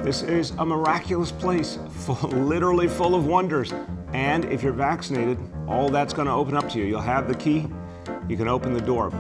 This is a miraculous place, literally full of wonders. And if you're vaccinated, all that's going to open up to you. You'll have the key, you can open the door.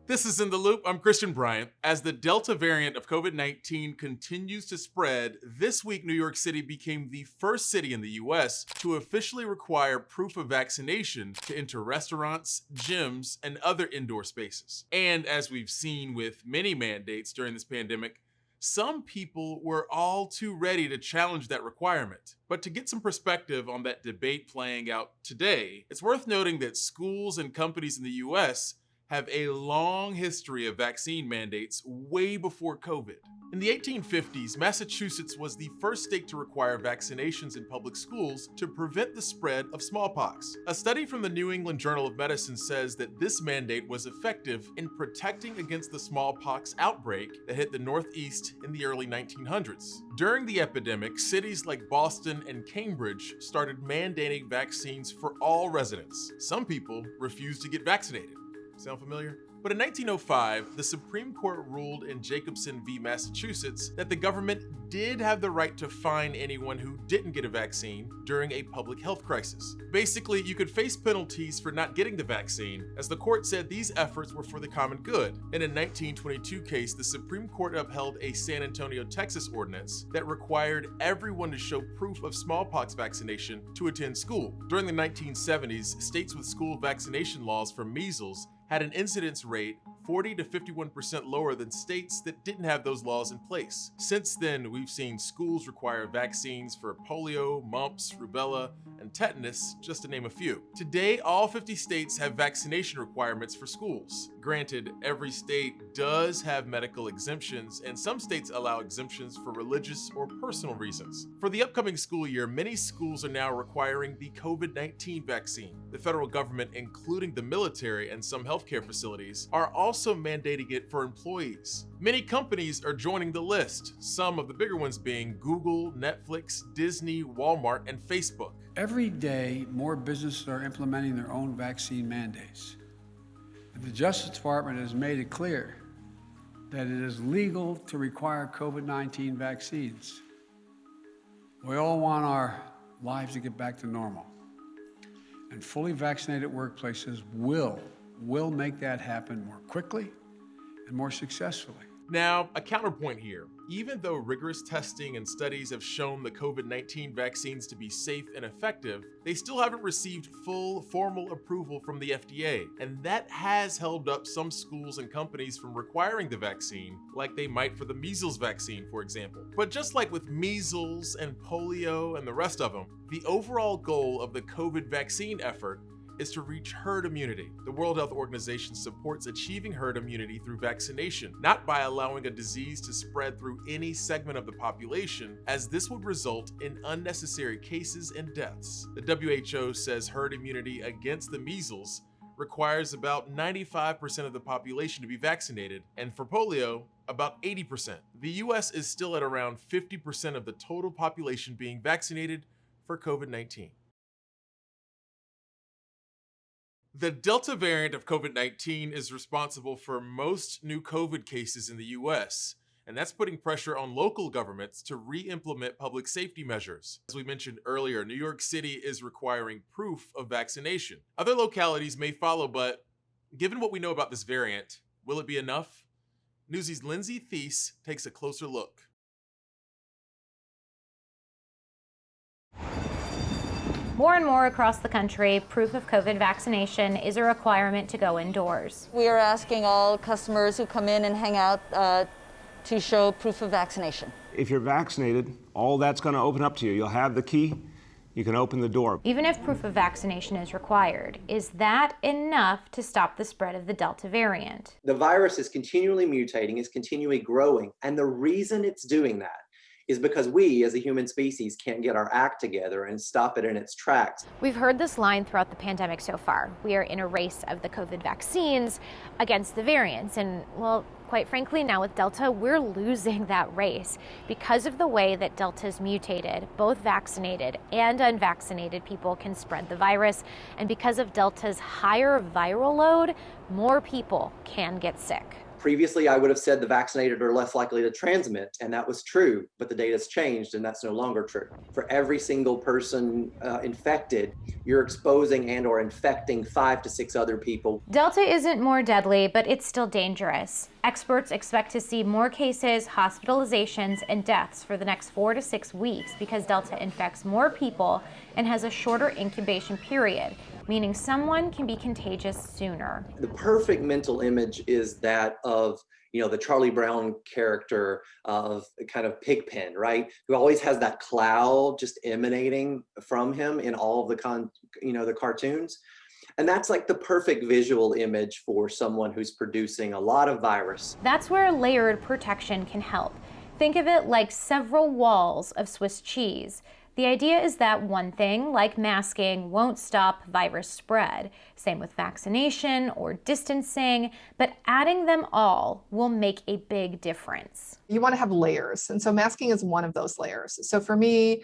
This is In the Loop. I'm Christian Bryant. As the Delta variant of COVID-19 continues to spread, this week New York City became the first city in the US to officially require proof of vaccination to enter restaurants, gyms, and other indoor spaces. And as we've seen with many mandates during this pandemic, some people were all too ready to challenge that requirement. But to get some perspective on that debate playing out today, it's worth noting that schools and companies in the US have a long history of vaccine mandates way before COVID. In the 1850s, Massachusetts was the first state to require vaccinations in public schools to prevent the spread of smallpox. A study from the New England Journal of Medicine says that this mandate was effective in protecting against the smallpox outbreak that hit the Northeast in the early 1900s. During the epidemic, cities like Boston and Cambridge started mandating vaccines for all residents. Some people refused to get vaccinated. Sound familiar? But in 1905, the Supreme Court ruled in Jacobson v. Massachusetts that the government did have the right to fine anyone who didn't get a vaccine during a public health crisis. Basically, you could face penalties for not getting the vaccine, as the court said these efforts were for the common good. In a 1922 case, the Supreme Court upheld a San Antonio, Texas ordinance that required everyone to show proof of smallpox vaccination to attend school. During the 1970s, states with school vaccination laws for measles had an incidence rate 40 to 51% lower than states that didn't have those laws in place. Since then, we've seen schools require vaccines for polio, mumps, rubella, and tetanus, just to name a few. Today, all 50 states have vaccination requirements for schools. Granted, every state does have medical exemptions, and some states allow exemptions for religious or personal reasons. For the upcoming school year, many schools are now requiring the COVID-19 vaccine. The federal government, including the military and some healthcare facilities, are also mandating it for employees. Many companies are joining the list, some of the bigger ones being Google, Netflix, Disney, Walmart, and Facebook. Every day, more businesses are implementing their own vaccine mandates. And the Justice Department has made it clear that it is legal to require COVID-19 vaccines. We all want our lives to get back to normal. And fully vaccinated workplaces will make that happen more quickly and more successfully. Now, a counterpoint here. Even though rigorous testing and studies have shown the COVID-19 vaccines to be safe and effective, they still haven't received full formal approval from the FDA, and that has held up some schools and companies from requiring the vaccine, like they might for the measles vaccine, for example. But just like with measles and polio and the rest of them, the overall goal of the COVID vaccine effort is to reach herd immunity. The World Health Organization supports achieving herd immunity through vaccination, not by allowing a disease to spread through any segment of the population, as this would result in unnecessary cases and deaths. The WHO says herd immunity against the measles requires about 95% of the population to be vaccinated, and for polio, about 80%. The US is still at around 50% of the total population being vaccinated for COVID-19. The Delta variant of COVID-19 is responsible for most new COVID cases in the US, and that's putting pressure on local governments to re-implement public safety measures. As we mentioned earlier, New York City is requiring proof of vaccination. Other localities may follow, but given what we know about this variant, will it be enough? Newsy's THEIS takes a closer look. More and more across the country, proof of COVID vaccination is a requirement to go indoors. We are asking all customers who come in and hang out to show proof of vaccination. If you're vaccinated, all that's going to open up to you. You'll have the key, you can open the door. Even if proof of vaccination is required, is that enough to stop the spread of the Delta variant? The virus is continually mutating, is continually growing, and the reason it's doing that is because we, as a human species, can't get our act together and stop it in its tracks. We've heard this line throughout the pandemic so far. We are in a race of the COVID vaccines against the variants. And, well, quite frankly, now with Delta, we're losing that race. Because of the way that Delta's mutated, both vaccinated and unvaccinated people can spread the virus. And because of Delta's higher viral load, more people can get sick. Previously, I would have said the vaccinated are less likely to transmit, and that was true, but the data's changed and that's no longer true. For every single person infected, you're exposing and or infecting 5 to 6 other people. Delta isn't more deadly, but it's still dangerous. Experts expect to see more cases, hospitalizations, and deaths for the next 4 to 6 weeks because Delta infects more people and has a shorter incubation period, meaning someone can be contagious sooner. The perfect mental image is that of, you know, the Charlie Brown character of kind of Pigpen, right? Who always has that cloud just emanating from him in all of the the cartoons. And that's like the perfect visual image for someone who's producing a lot of virus. That's where layered protection can help. Think of it like several walls of Swiss cheese. The idea is that one thing, like masking, won't stop virus spread. Same with vaccination or distancing, but adding them all will make a big difference. You want to have layers, and so masking is one of those layers. So for me,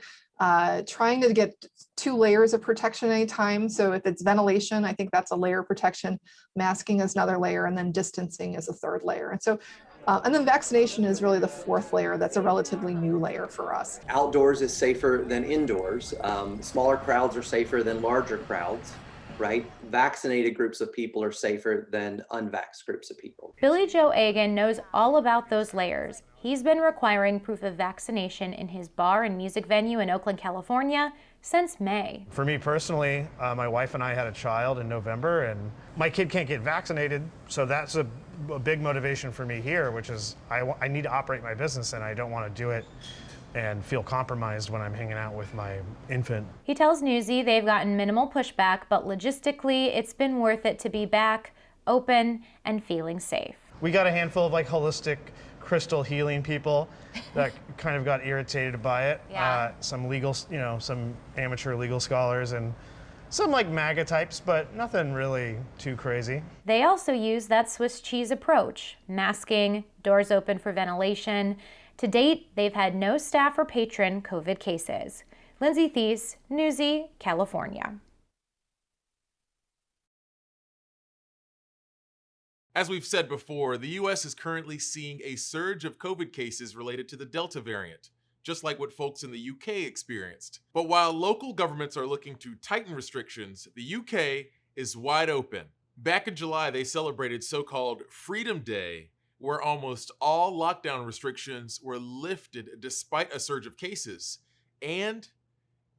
trying to get 2 layers of protection at any time. So if it's ventilation, I think that's a layer of protection. Masking is another layer, and then distancing is a 3rd layer. And so and then vaccination is really the 4th layer. That's a relatively new layer for us. Outdoors is safer than indoors. Smaller crowds are safer than larger crowds, right? Vaccinated groups of people are safer than unvaxxed groups of people. Billy Joe Agan knows all about those layers. He's been requiring proof of vaccination in his bar and music venue in Oakland, California since May. For me personally, my wife and I had a child in November, and my kid can't get vaccinated, so that's a big motivation for me here, which is I need to operate my business, and I don't want to do it and feel compromised when I'm hanging out with my infant. He tells Newsy they've gotten minimal pushback, but logistically it's been worth it to be back, open, and feeling safe. We got a handful of like holistic crystal healing people that kind of got irritated by it. Yeah. Some legal, some amateur legal scholars and some like MAGA types, but nothing really too crazy. They also use that Swiss cheese approach, masking, doors open for ventilation. To date, they've had no staff or patron COVID cases. LINDSEY, THEIS, Newsy, California. As we've said before, the US is currently seeing a surge of COVID cases related to the Delta variant, just like what folks in the UK experienced. But while local governments are looking to tighten restrictions, the UK is wide open. Back in July, they celebrated so-called Freedom Day, where almost all lockdown restrictions were lifted despite a surge of cases, and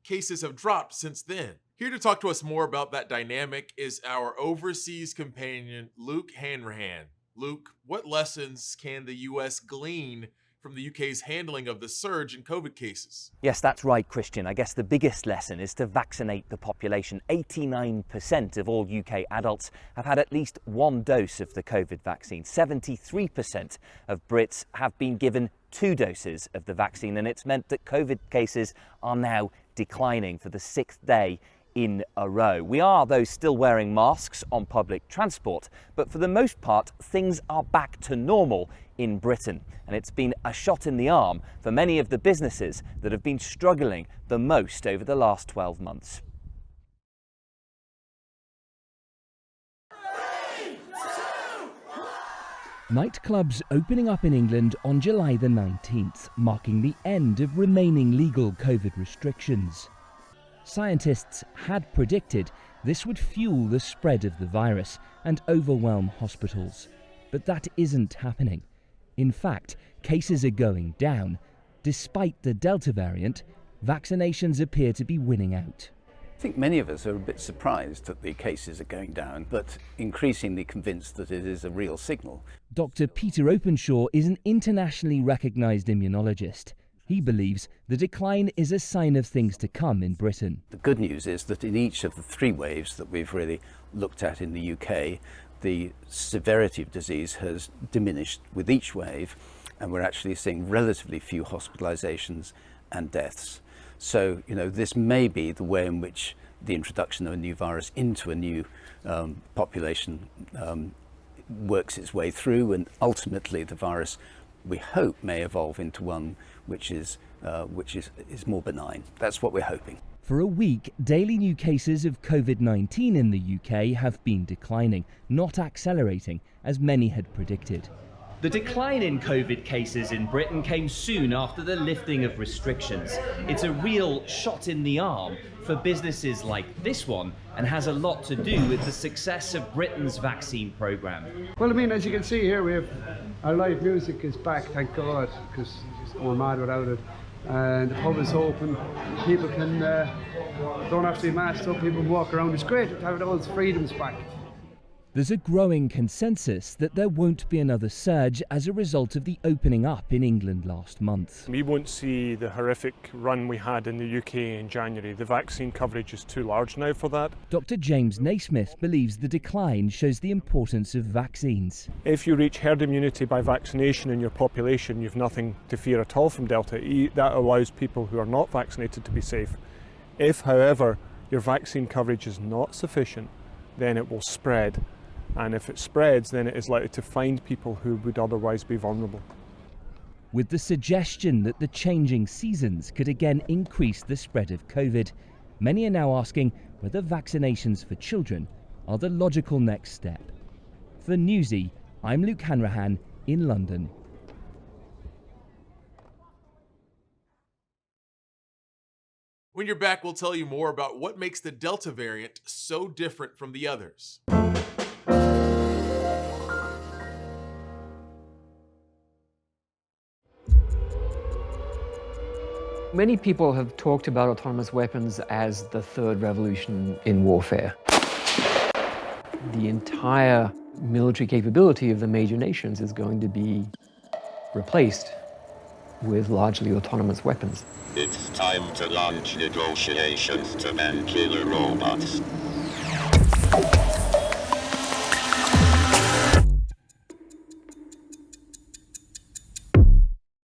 cases have dropped since then. Here to talk to us more about that dynamic is our overseas companion, Luke Hanrahan. Luke, what lessons can the US glean from the UK's handling of the surge in COVID cases? Yes, that's right, Christian. I guess the biggest lesson is to vaccinate the population. 89% of all UK adults have had at least 1 dose of the COVID vaccine. 73% of Brits have been given 2 doses of the vaccine, and it's meant that COVID cases are now declining for the 6th day in a row. We are, though, still wearing masks on public transport, but for the most part, things are back to normal in Britain. And it's been a shot in the arm for many of the businesses that have been struggling the most over the last 12 months. 3, 2, 1. Nightclubs opening up in England on July the 19th, marking the end of remaining legal COVID restrictions. Scientists had predicted this would fuel the spread of the virus and overwhelm hospitals, but that isn't happening. In fact, cases are going down. Despite the Delta variant, vaccinations appear to be winning out. I think many of us are a bit surprised that the cases are going down, but increasingly convinced that it is a real signal. Dr. Peter Openshaw is an internationally recognised immunologist. He believes the decline is a sign of things to come in Britain. The good news is that in each of the 3 waves that we've really looked at in the UK, the severity of disease has diminished with each wave, and we're actually seeing relatively few hospitalizations and deaths. So, this may be the way in which the introduction of a new virus into a new population works its way through, and ultimately the virus, we hope, may evolve into one which is more benign. That's what we're hoping. For a week, daily new cases of COVID-19 in the UK have been declining, not accelerating, as many had predicted. The decline in COVID cases in Britain came soon after the lifting of restrictions. It's a real shot in the arm for businesses like this one, and has a lot to do with the success of Britain's vaccine programme. Well, I mean, as you can see here, we have our live music is back, thank God, because we're mad without it. And the pub is open. People can don't have to be masked up. People can walk around. It's great to have those freedoms back. There's a growing consensus that there won't be another surge as a result of the opening up in England last month. We won't see the horrific run we had in the UK in January. The vaccine coverage is too large now for that. Dr. James Naismith believes the decline shows the importance of vaccines. If you reach herd immunity by vaccination in your population, you've nothing to fear at all from Delta. That allows people who are not vaccinated to be safe. If, however, your vaccine coverage is not sufficient, then it will spread. And if it spreads, then it is likely to find people who would otherwise be vulnerable. With the suggestion that the changing seasons could again increase the spread of COVID, many are now asking whether vaccinations for children are the logical next step. For Newsy, I'm Luke Hanrahan in London. When you're back, we'll tell you more about what makes the Delta variant so different from the others. Many people have talked about autonomous weapons as the third revolution in warfare. The entire military capability of the major nations is going to be replaced with largely autonomous weapons. It's time to launch negotiations to ban killer robots.